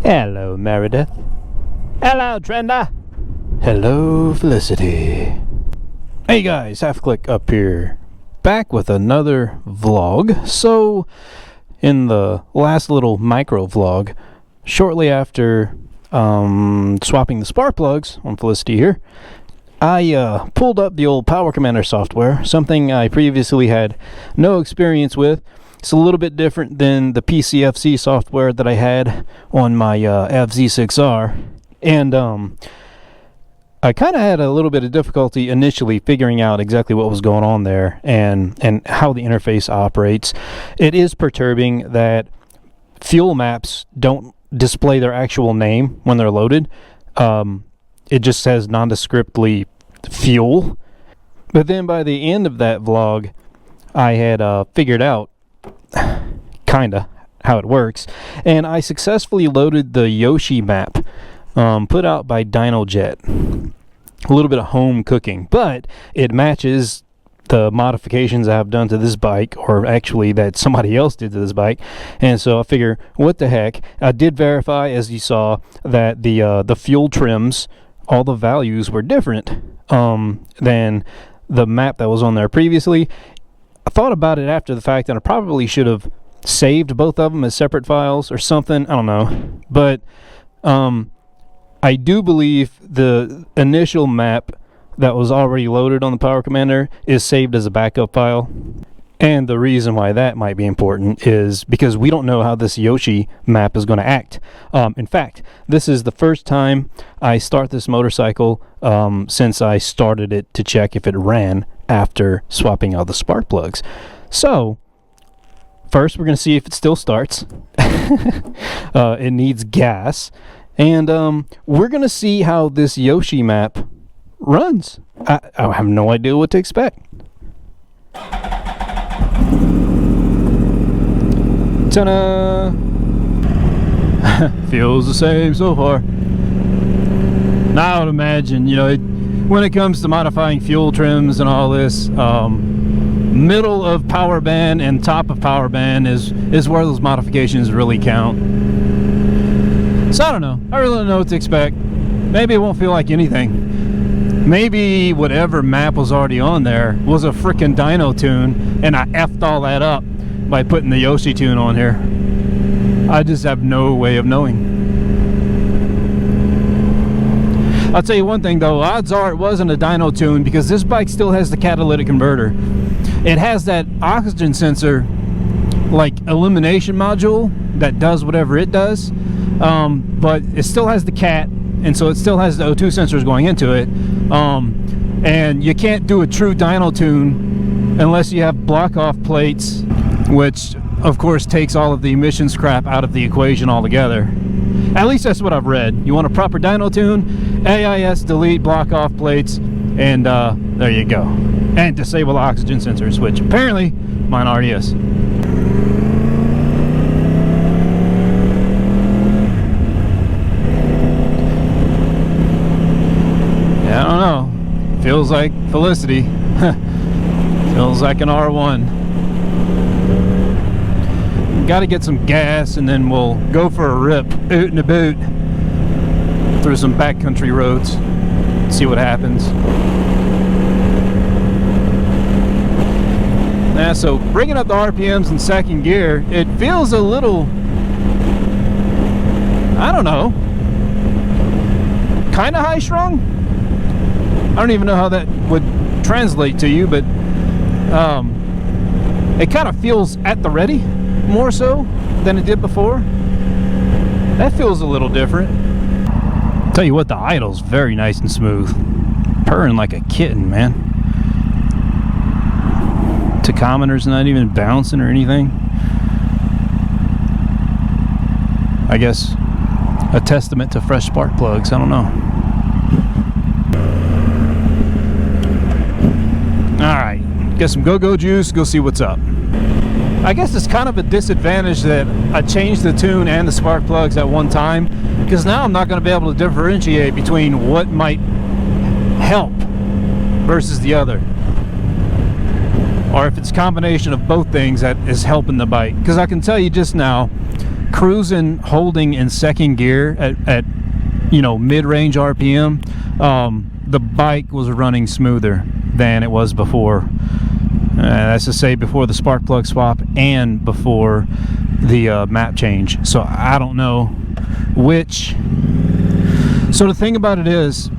Hello, Meredith. Hello, Trenda. Hello, Felicity. Hey guys, Half Click up here. Back with another vlog. So, in the last little micro vlog, shortly after swapping the spark plugs on Felicity here, I pulled up the old Power Commander software, something I previously had no experience with. It's a little bit different than the PCFC software that I had on my FZ6R, and I kind of had a little bit of difficulty initially figuring out exactly what was going on there and how the interface operates. It is perturbing that fuel maps don't display their actual name when they're loaded. It just says nondescriptly fuel. But then by the end of that vlog, I had figured out kinda how it works, and I successfully loaded the Yoshi map put out by DynoJet. A little bit of home cooking, but it matches the modifications I have done to this bike, or actually that somebody else did to this bike. And so I figure, what the heck. I did verify, as you saw, that the fuel trims, all the values were different than the map that was on there previously. I thought about it after the fact, and I probably should have saved both of them as separate files or something. I don't know. But I do believe the initial map that was already loaded on the Power Commander is saved as a backup file. And the reason why that might be important is because we don't know how this Yoshi map is going to act. In fact, this is the first time I start this motorcycle since I started it to check if it ran after swapping out the spark plugs. So, first we're going to see if it still starts. It needs gas. And we're going to see how this Yoshi map runs. I have no idea what to expect. Ta-da! Feels the same so far. Now I would imagine, when it comes to modifying fuel trims and all this, middle of power band and top of power band is where those modifications really count. So I don't know. I really don't know what to expect. Maybe it won't feel like anything. Maybe whatever map was already on there was a frickin' dyno tune, and I effed all that up by putting the Yoshi tune on here. I just have no way of knowing. I'll tell you one thing though, odds are it wasn't a dyno tune, because this bike still has the catalytic converter. It has that oxygen sensor, like elimination module, that does whatever it does, but it still has the cat, and so it still has the O2 sensors going into it, and you can't do a true dyno tune unless you have block-off plates, which of course takes all of the emissions crap out of the equation altogether. At least that's what I've read. You want a proper dyno tune, AIS delete block-off plates, and there you go. And disable the oxygen sensors, which apparently mine already is. Yeah, I don't know. Feels like Felicity. Feels like an R1. Got to get some gas, and then we'll go for a rip, oot and a boot, through some backcountry roads. See what happens. Yeah, so bringing up the RPMs in second gear, it feels a little, I don't know, kind of high strung. I don't even know how that would translate to you, but it kind of feels at the ready more so than it did before. That feels a little different. Tell you what, the idle's very nice and smooth, purring like a kitten, man. Tachometer's not even bouncing or anything. I guess a testament to fresh spark plugs. I don't know. Alright, get some go-go juice, go see what's up. I guess it's kind of a disadvantage that I changed the tune and the spark plugs at one time, because now I'm not going to be able to differentiate between what might help versus the other, or if it's a combination of both things that is helping the bike. Because I can tell you just now, cruising, holding in second gear at you know, mid-range RPM, the bike was running smoother than it was before. That's to say, before the spark plug swap and before the map change. So I don't know which. So the thing about it is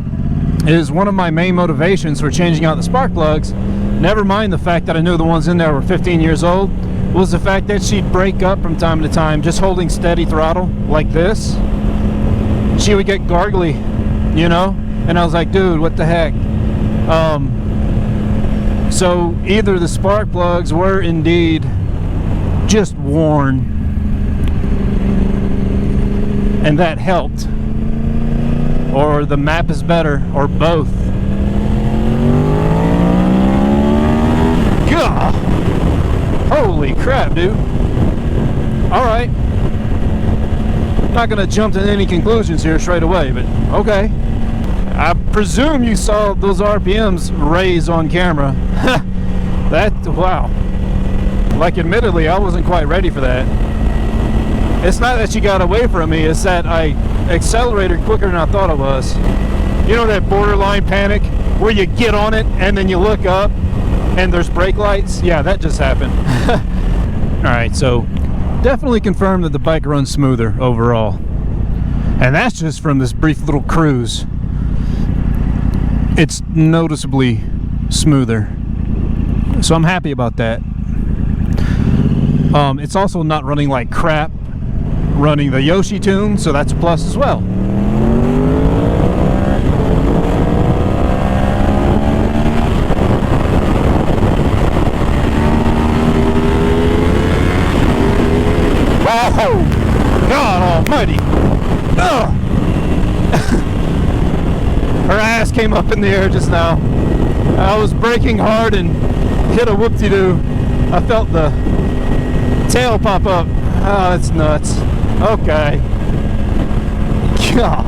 one of my main motivations for changing out the spark plugs, never mind the fact that I knew the ones in there were 15 years old, was the fact that she'd break up from time to time just holding steady throttle like this. She would get gargly, you know, and I was like, dude, what the heck? So either the spark plugs were indeed just worn, and that helped, or the map is better, or both. God, holy crap, dude. All right, not gonna jump to any conclusions here straight away, but okay. I presume you saw those RPMs raise on camera. That, wow. Like, admittedly, I wasn't quite ready for that. It's not that she got away from me, it's that I accelerated quicker than I thought I was. You know that borderline panic where you get on it and then you look up and there's brake lights? Yeah, that just happened. Alright, so definitely confirmed that the bike runs smoother overall. And that's just from this brief little cruise. It's noticeably smoother, so I'm happy about that. It's also not running like crap running the Yoshi tune, so that's a plus as well. Wow! God almighty! Ugh. Her ass came up in the air just now. I was braking hard and hit a whoop-de-doo. I felt the tail pop up. Oh, that's nuts. Okay. God.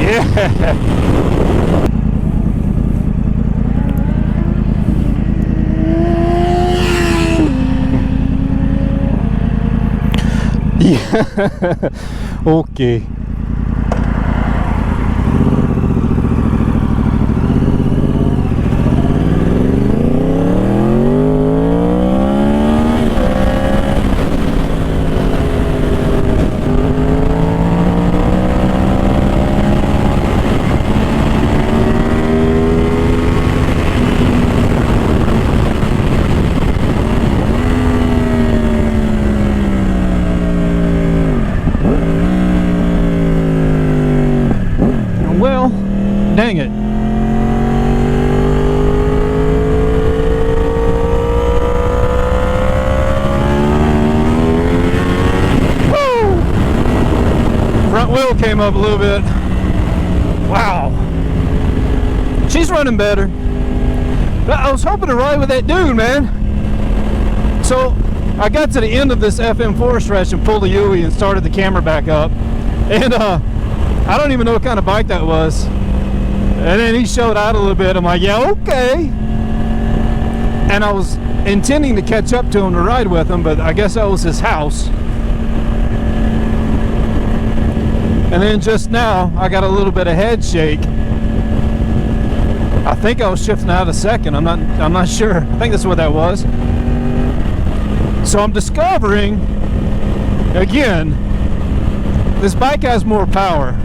Yeah. Yeah. Okay. Dang it. Woo! Front wheel came up a little bit. Wow. She's running better. I was hoping to ride with that dude, man. So I got to the end of this FM4 stretch and pulled a U-ey and started the camera back up. And I don't even know what kind of bike that was. And then he showed out a little bit. I'm like, yeah, okay. And I was intending to catch up to him to ride with him, but I guess that was his house. And then just now, I got a little bit of head shake. I think I was shifting out a second. I'm not sure. I think that's what that was. So I'm discovering, again, this bike has more power.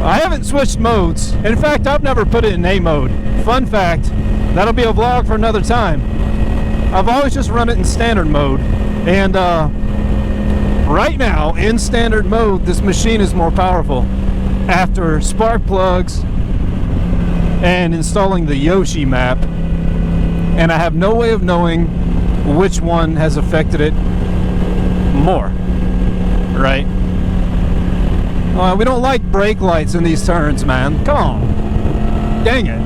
I haven't switched modes. In fact, I've never put it in A mode. Fun fact, that'll be a vlog for another time. I've always just run it in standard mode. And right now, in standard mode, this machine is more powerful. After spark plugs and installing the Yoshi map. And I have no way of knowing which one has affected it more. Right? We don't like brake lights in these turns, man. Come on. Dang it.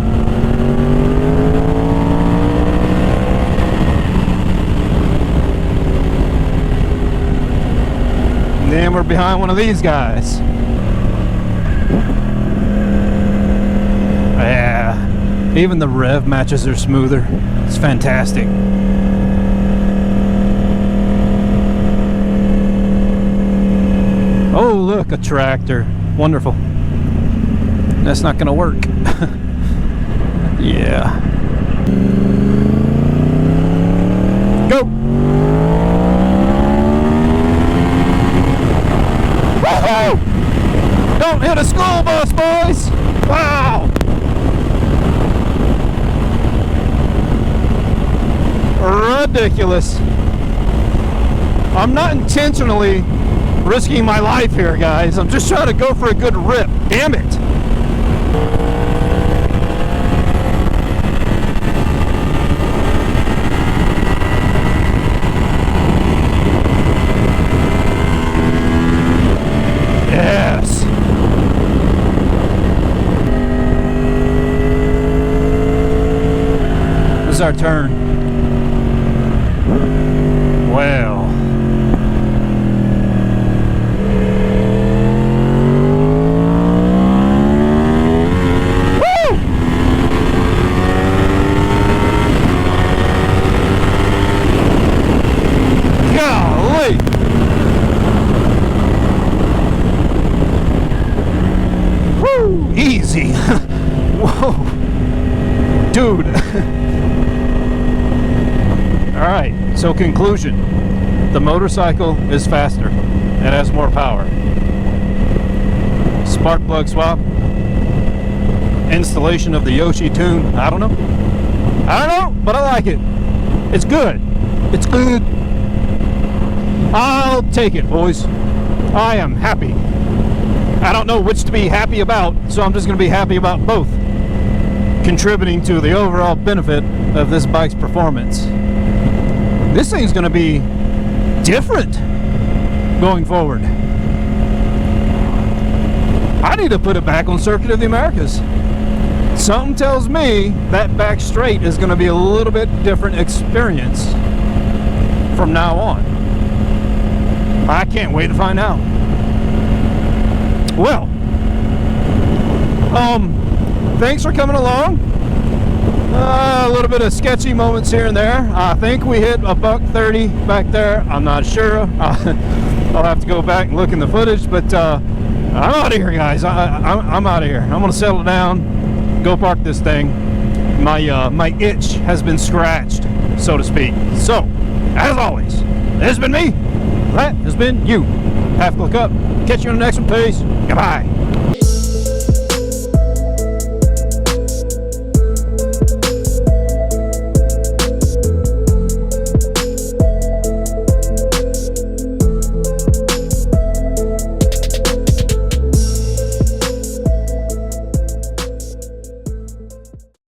And then we're behind one of these guys. Even the rev matches are smoother. It's fantastic. Oh, look, a tractor. Wonderful. That's not gonna work. Yeah. Go! Woohoo! Don't hit a school bus, boys! Wow! Ridiculous. I'm not intentionally risking my life here, guys. I'm just trying to go for a good rip. Damn it! Yes. This is our turn. Well. Woo! Golly! Woo! Easy. Whoa. Dude. Alright, so conclusion. The motorcycle is faster. It has more power. Spark plug swap. Installation of the Yoshi tune. I don't know. I don't know, but I like it. It's good. It's good. I'll take it, boys. I am happy. I don't know which to be happy about, so I'm just going to be happy about both, contributing to the overall benefit of this bike's performance. This thing's going to be different going forward. I need to put it back on Circuit of the Americas. Something tells me that back straight is going to be a little bit different experience from now on. I can't wait to find out. Well, thanks for coming along. A little bit of sketchy moments here and there. I think we hit a $130 back there. I'm not sure. I'll have to go back and look in the footage, but I'm out of here, guys. I'm out of here. I'm gonna settle down, go park this thing. My itch has been scratched, so to speak. So, as always, this has been me. That has been you. Half click up. Catch you on the next one. Peace. Goodbye.